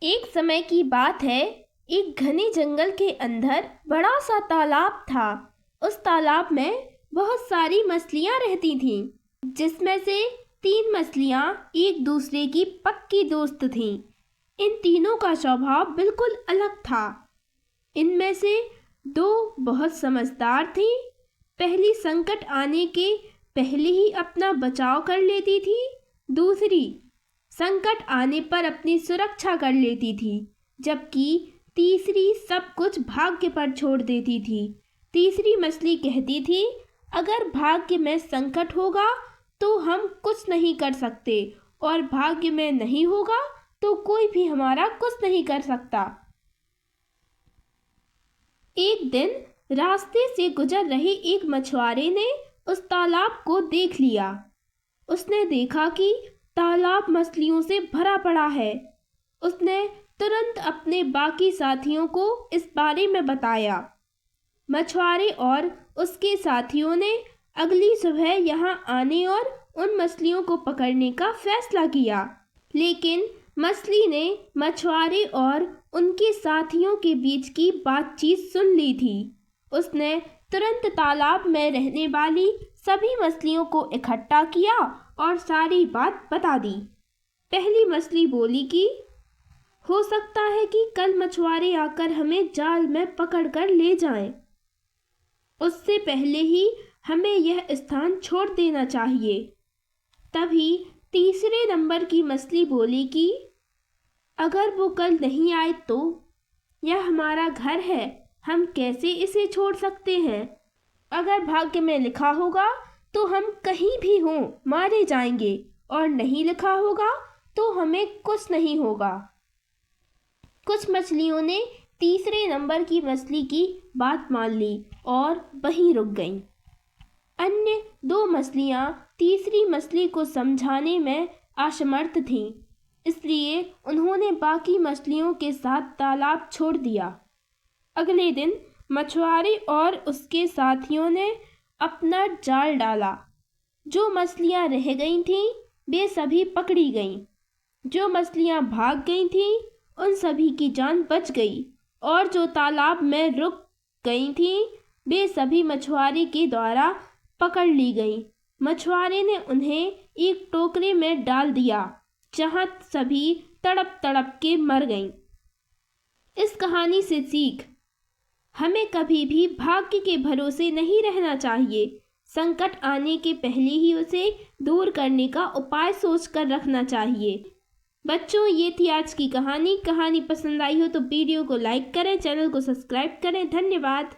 एक समय की बात है। एक घने जंगल के अंदर बड़ा सा तालाब था। उस तालाब में बहुत सारी मछलियां रहती थीं, जिसमें से 3 मछलियां एक दूसरे की पक्की दोस्त थीं। इन तीनों का स्वभाव बिल्कुल अलग था। इनमें से 2 बहुत समझदार थीं। पहली संकट आने के पहले ही अपना बचाव कर लेती थी। दूसरी संकट आने पर अपनी सुरक्षा कर लेती थी, जबकि तीसरी सब कुछ भाग्य पर छोड़ देती थी। तीसरी मछली कहती थी, अगर भाग्य में संकट होगा तो हम कुछ नहीं कर सकते, और भाग्य में नहीं होगा तो कोई भी हमारा कुछ नहीं कर सकता। एक दिन रास्ते से गुजर रहे एक मछुआरे ने उस तालाब को देख लिया। उसने देखा कि तालाब मछलियों से भरा पड़ा है। उसने तुरंत अपने बाकी साथियों को इस बारे में बताया। मछुआरे और उसके साथियों ने अगली सुबह यहाँ आने और उन मछलियों को पकड़ने का फैसला किया। लेकिन मछली ने मछुआरे और उनके साथियों के बीच की बातचीत सुन ली थी। उसने तुरंत तालाब में रहने वाली सभी मछलियों को इकट्ठा किया और सारी बात बता दी। पहली मछली बोली कि हो सकता है कि कल मछुआरे आकर हमें जाल में पकड़कर ले जाएं। उससे पहले ही हमें यह स्थान छोड़ देना चाहिए। तभी तीसरे नंबर की मछली बोली कि अगर वो कल नहीं आए तो यह हमारा घर है, हम कैसे इसे छोड़ सकते हैं। अगर भाग्य में लिखा होगा तो हम कहीं भी हों मारे जाएंगे, और नहीं लिखा होगा तो हमें कुछ नहीं होगा। कुछ मछलियों ने तीसरे नंबर की मछली की बात मान ली और वहीं रुक गईं। अन्य 2 मछलियां तीसरी मछली को समझाने में असमर्थ थीं, इसलिए उन्होंने बाकी मछलियों के साथ तालाब छोड़ दिया। अगले दिन मछुआरे और उसके साथियों ने अपना जाल डाला। जो मछलियां रह गई थीं वे सभी पकड़ी गईं। जो मछलियां भाग गई थीं उन सभी की जान बच गई, और जो तालाब में रुक गई थीं वे सभी मछुआरे के द्वारा पकड़ ली गईं। मछुआरे ने उन्हें एक टोकरे में डाल दिया, जहां सभी तड़प तड़प के मर गईं। इस कहानी से सीख, हमें कभी भी भाग्य के भरोसे नहीं रहना चाहिए। संकट आने के पहले ही उसे दूर करने का उपाय सोचकर रखना चाहिए। बच्चों, ये थी आज की कहानी। कहानी पसंद आई हो तो वीडियो को लाइक करें, चैनल को सब्सक्राइब करें। धन्यवाद।